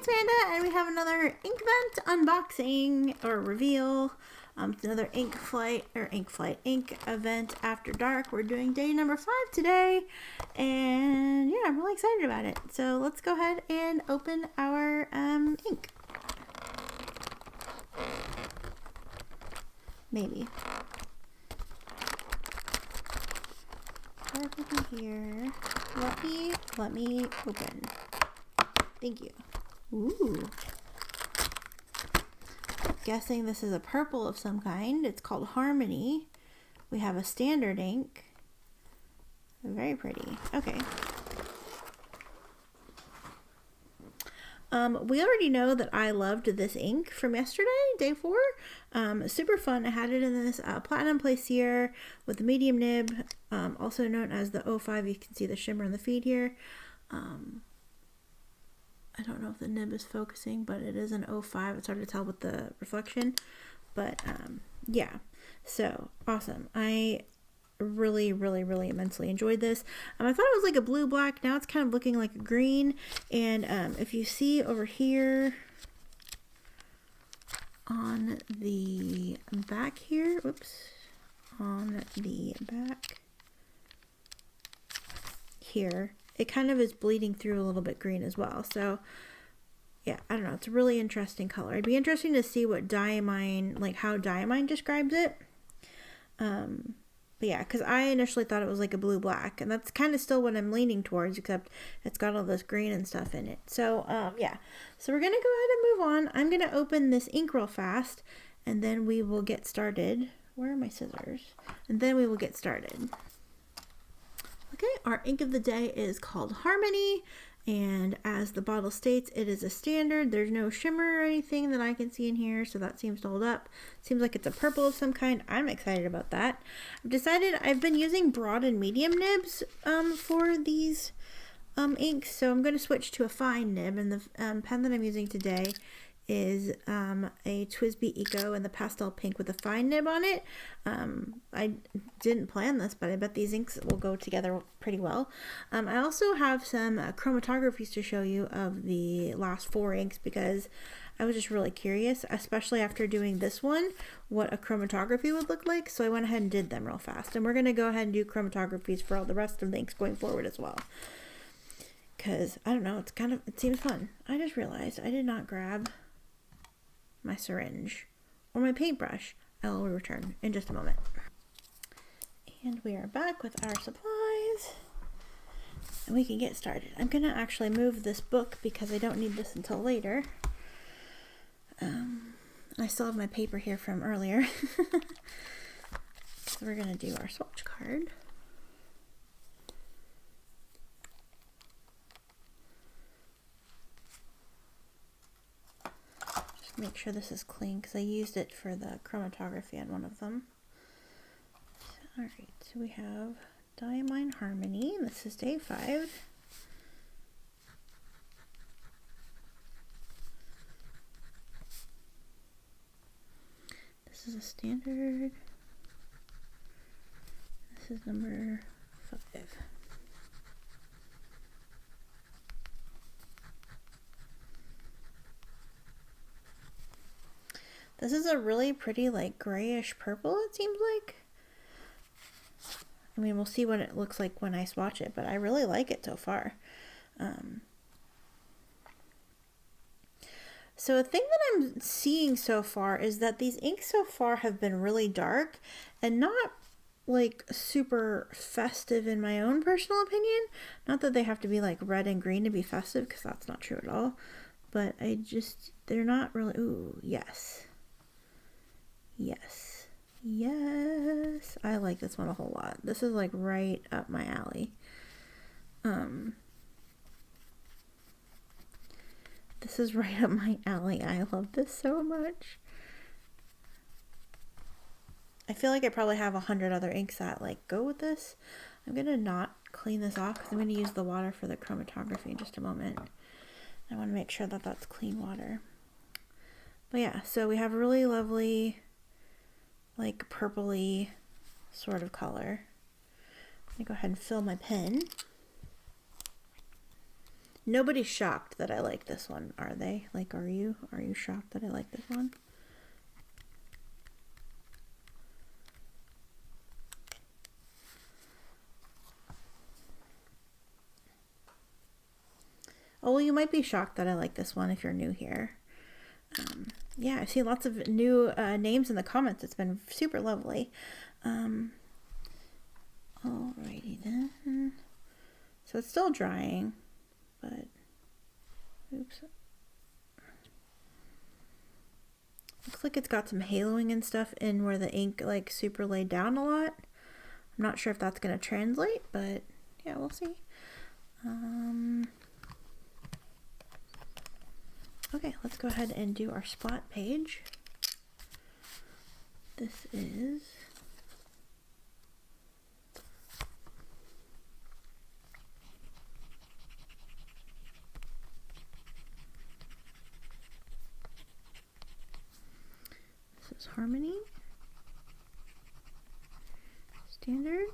it's Amanda, and we have another Inkvent unboxing or reveal. It's another ink event after dark. We're doing day number 5 today, and yeah, I'm really excited about it. So let's go ahead and open our ink. Maybe. Everything here. Let me open. Thank you. Ooh. Guessing this is a purple of some kind. It's called Harmony. We have a standard ink. Very pretty. Okay. We already know that I loved this ink from yesterday, day 4. Super fun. I had it in this platinum plaisir with the medium nib, also known as the 05. You can see the shimmer in the feed here. I don't know if the nib is focusing, but it is an 05. It's hard to tell with the reflection, but yeah, so awesome. I really immensely enjoyed this. I thought it was like a blue black. Now it's kind of looking like a green, and if you see over here on the back here, on the back here, it kind of is bleeding through a little bit green as well. So yeah, I don't know, it's a really interesting color. It'd be interesting to see what Diamine, like how Diamine describes it. But yeah, because I initially thought it was like a blue black, and that's kind of still what I'm leaning towards, except it's got all this green and stuff in it. So yeah, so we're gonna go ahead and move on. I'm gonna open this ink real fast, and then we will get started. Where are my scissors? And then we will get started. Okay, our ink of the day is called Harmony, and as the bottle states, it is a standard. There's no shimmer or anything that I can see in here, so that seems to hold up. Seems like it's a purple of some kind. I'm excited about that. I've been using broad and medium nibs for these inks, so I'm going to switch to a fine nib, and the pen that I'm using today is a TWSBI Eco in the pastel pink with a fine nib on it. I didn't plan this, but I bet these inks will go together pretty well. I also have some chromatographies to show you of the last 4 inks, because I was just really curious, especially after doing this one, what a chromatography would look like. So I went ahead and did them real fast, and we're going to go ahead and do chromatographies for all the rest of the inks going forward as well, because I don't know, it seems fun. I just realized I did not grab my syringe or my paintbrush. I will return in just a moment. And we are back with our supplies, and we can get started. I'm gonna actually move this book because I don't need this until later. I still have my paper here from earlier. So we're gonna do our swatch card. Make sure this is clean, because I used it for the chromatography on one of them. Alright, so we have Diamine Harmony. This is day 5. This is a standard. This is number 5. This is a really pretty, like, grayish purple, it seems like. I mean, we'll see what it looks like when I swatch it, but I really like it so far. So a thing that I'm seeing so far is that these inks so far have been really dark and not, like, super festive in my own personal opinion. Not that they have to be, like, red and green to be festive, because that's not true at all. But they're not really, ooh, yes. Yes. Yes. I like this one a whole lot. This is like right up my alley. This is right up my alley. I love this so much. I feel like I probably have 100 other inks that like go with this. I'm gonna not clean this off because I'm gonna use the water for the chromatography in just a moment. I want to make sure that that's clean water. But yeah, so we have a really lovely, like, purpley sort of color. I'm gonna go ahead and fill my pen. Nobody's shocked that I like this one, are they? Like, are you? Are you shocked that I like this one? Oh, well, you might be shocked that I like this one if you're new here. Yeah, I've seen lots of new names in the comments. It's been super lovely. Alrighty then. So it's still drying, but oops. Looks like it's got some haloing and stuff in where the ink like super laid down a lot. I'm not sure if that's gonna translate, but yeah, we'll see. Okay, let's go ahead and do our spot page. This is Harmony, Standard,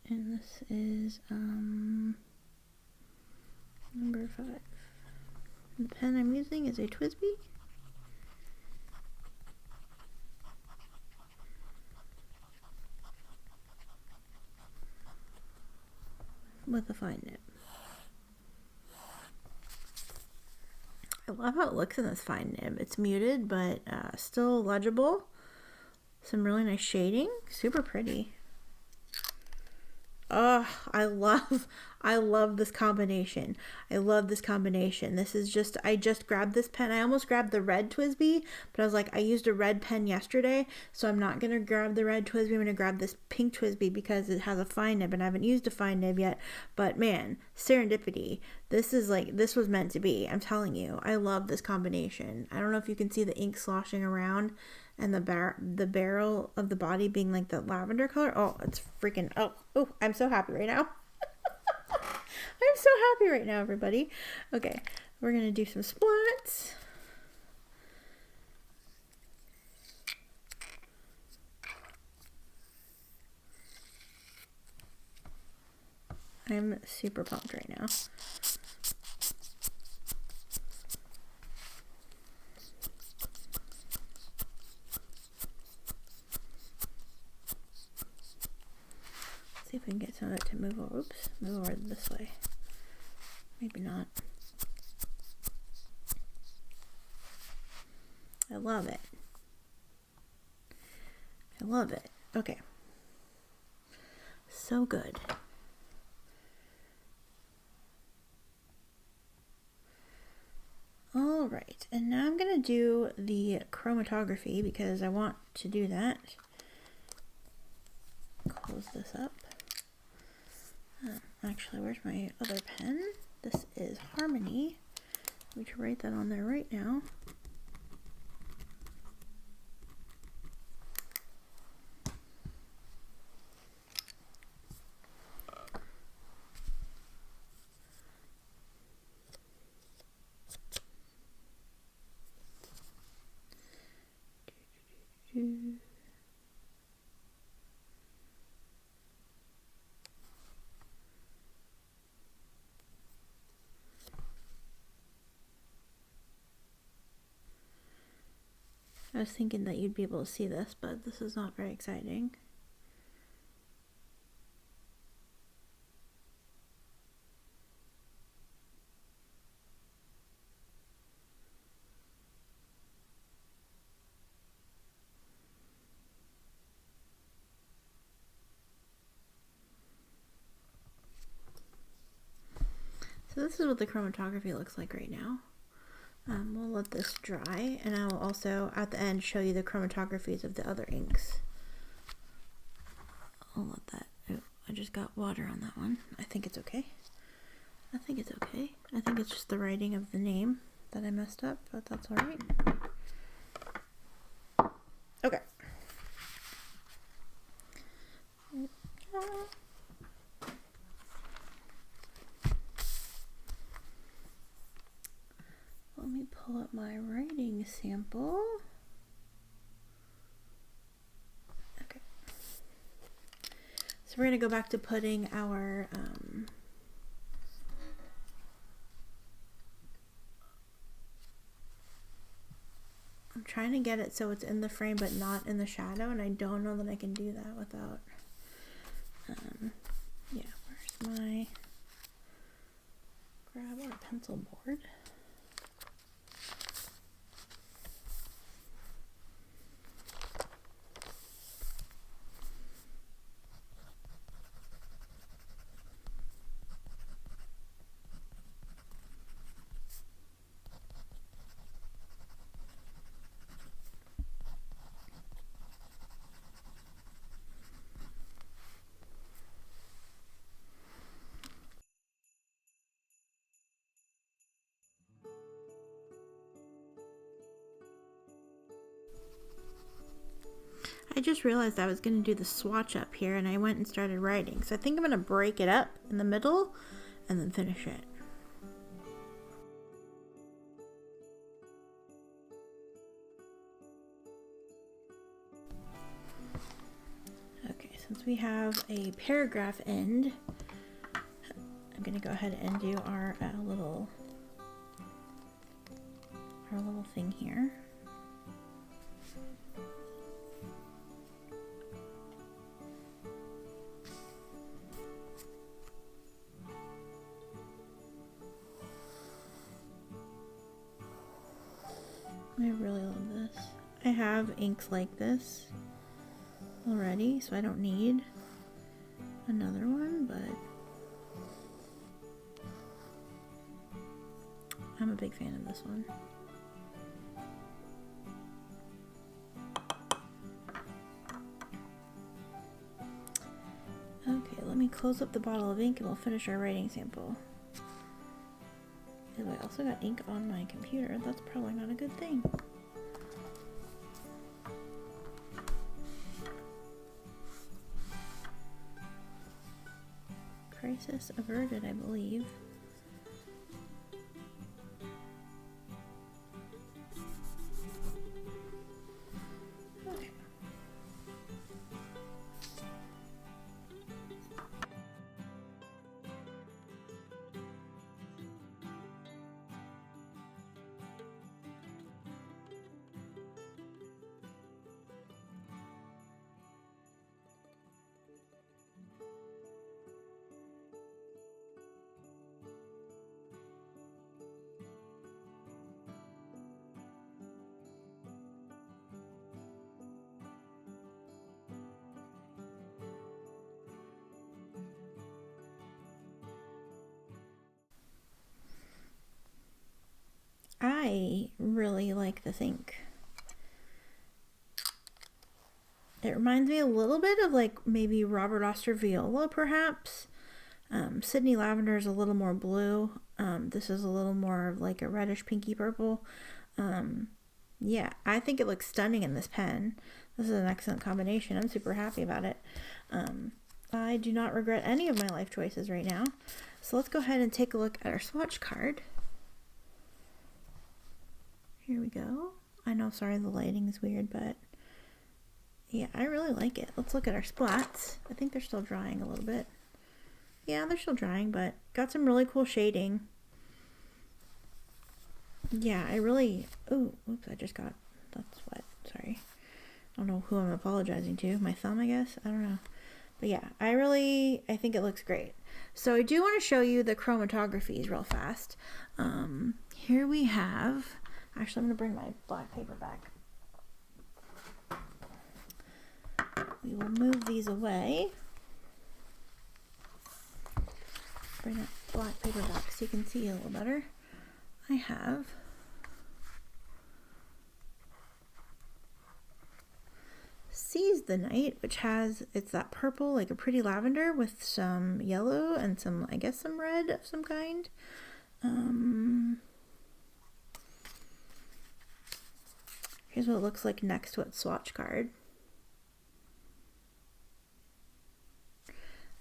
and this is number 5. The pen I'm using is a TWSBI. With a fine nib. I love how it looks in this fine nib. It's muted, but still legible. Some really nice shading. Super pretty. Oh, I love this combination. I love this combination. This is just, I just grabbed this pen. I almost grabbed the red TWSBI, but I was like, I used a red pen yesterday, so I'm not going to grab the red TWSBI. I'm going to grab this pink TWSBI because it has a fine nib, and I haven't used a fine nib yet. But man, serendipity. This is like, this was meant to be. I'm telling you, I love this combination. I don't know if you can see the ink sloshing around and the barrel of the body being like the lavender color. Oh, it's freaking, oh, I'm so happy right now. I'm so happy right now, everybody. Okay, we're gonna do some splats. I'm super pumped right now. See if we can get some of it to move over. Oops, move over this way. Maybe not. I love it. I love it. Okay. So good. All right, and now I'm gonna do the chromatography because I want to do that. Close this up. Actually, where's my other pen? This is Harmony. We should write that on there right now. I was thinking that you'd be able to see this, but this is not very exciting. So this is what the chromatography looks like right now. We'll let this dry, and I will also at the end show you the chromatographies of the other inks. I'll let that, oh, I just got water on that one. I think it's okay. I think it's okay. I think it's just the writing of the name that I messed up, but that's all right. Okay. Let me pull up my writing sample. So we're going to go back to putting our I'm trying to get it so it's in the frame but not in the shadow, and I don't know that I can do that without yeah, where's my grab our pencil board. I just realized I was going to do the swatch up here, and I went and started writing. So I think I'm going to break it up in the middle and then finish it. Okay, since we have a paragraph end, I'm going to go ahead and do our little thing here. I really love this. I have inks like this already, so I don't need another one, but I'm a big fan of this one. Okay, let me close up the bottle of ink and we'll finish our writing sample. I also got ink on my computer. That's probably not a good thing. Crisis averted, I believe. Okay. I really like this ink. It reminds me a little bit of like maybe Robert Oster Viola, perhaps. Sydney Lavender is a little more blue. This is a little more of like a reddish pinky purple. Yeah, I think it looks stunning in this pen. This is an excellent combination. I'm super happy about it. I do not regret any of my life choices right now. So let's go ahead and take a look at our swatch card. Here we go. I know, sorry, the lighting is weird, but yeah, I really like it. Let's look at our splats. I think they're still drying a little bit. Yeah, they're still drying, but got some really cool shading. Yeah, I really... Oh, oops, I just got... That's wet. Sorry. I don't know who I'm apologizing to. My thumb, I guess? I don't know. But yeah, I think it looks great. So I do want to show you the chromatographies real fast. Here we have... Actually, I'm going to bring my black paper back. We will move these away. Bring that black paper back so you can see a little better. I have Seize the Night, which has, it's that purple, like a pretty lavender with some yellow and some, I guess, some red of some kind. Here's what it looks like next to its swatch card.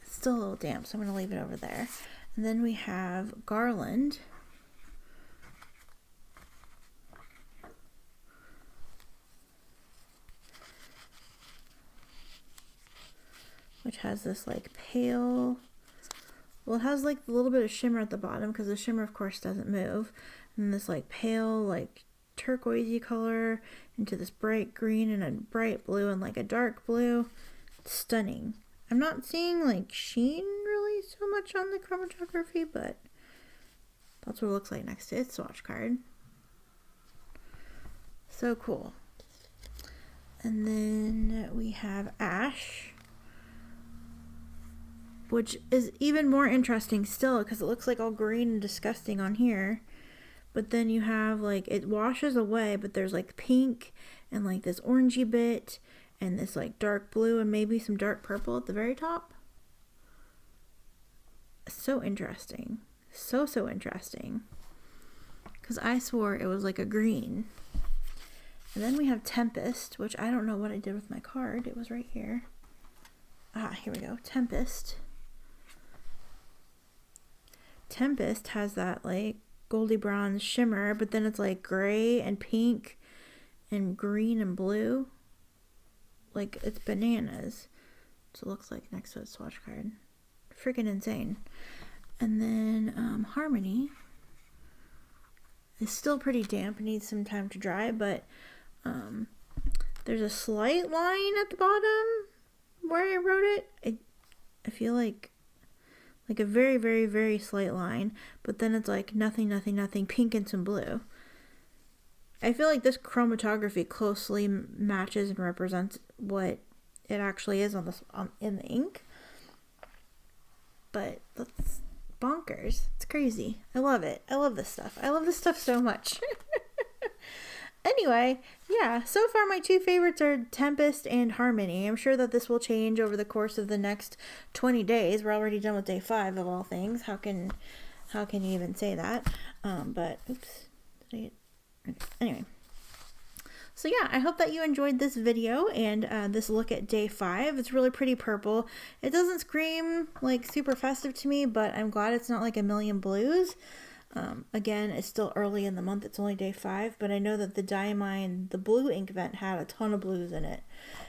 It's still a little damp, so I'm going to leave it over there. And then we have Garland. which has this like pale, well, it has like a little bit of shimmer at the bottom because the shimmer of course doesn't move, and this like pale like turquoisey color into this bright green and a bright blue and like a dark blue. It's stunning. I'm not seeing like sheen really so much on the chromatography, but that's what it looks like next to its swatch card. So cool. And then we have Ash, which is even more interesting still because it looks like all green and disgusting on here. But then you have like, it washes away, but there's like pink and like this orangey bit and this like dark blue and maybe some dark purple at the very top. So interesting. So interesting. Because I swore it was like a green. And then we have Tempest, which I don't know what I did with my card. It was right here. Ah, here we go. Tempest. Tempest has that like goldy bronze shimmer, but then it's like gray and pink and green and blue. Like it's bananas. So it looks like next to a swatch card. Freaking insane. And then Harmony is still pretty damp. It needs some time to dry, but there's a slight line at the bottom where I wrote it. I feel like a very slight line, but then it's like nothing, pink and some blue. I feel like this chromatography closely matches and represents what it actually is in the ink. But that's bonkers. It's crazy. I love it. I love this stuff. I love this stuff so much. Anyway, yeah, so far my two favorites are Tempest and Harmony. I'm sure that this will change over the course of the next 20 days. We're already done with day 5 of all things. How can you even say that? But oops. Anyway. So yeah, I hope that you enjoyed this video and this look at day 5. It's really pretty purple. It doesn't scream like super festive to me, but I'm glad it's not like a million blues. Again, it's still early in the month. It's only day 5, but I know that the Diamine, the blue Inkvent had a ton of blues in it.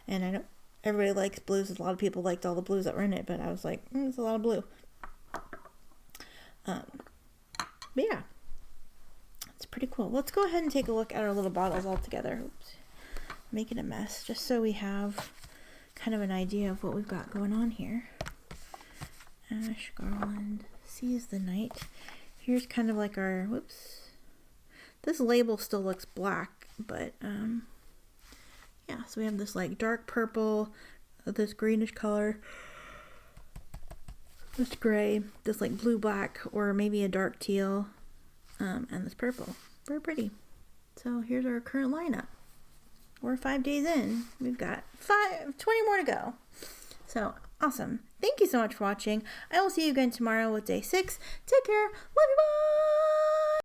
And I know everybody likes blues. A lot of people liked all the blues that were in it, but I was like, it's a lot of blue. But yeah, it's pretty cool. Let's go ahead and take a look at our little bottles all together. Oops. Making a mess, just so we have kind of an idea of what we've got going on here. Ash, Garland, Seize the Night. Here's kind of like our, whoops, this label still looks black, but yeah, so we have this like dark purple, this greenish color, this gray, this like blue black, or maybe a dark teal, and this purple. Very pretty. So here's our current lineup. We're 5 days in. We've got 20 more to go. So awesome. Thank you so much for watching. I will see you again tomorrow with day 6. Take care. Love you. Bye.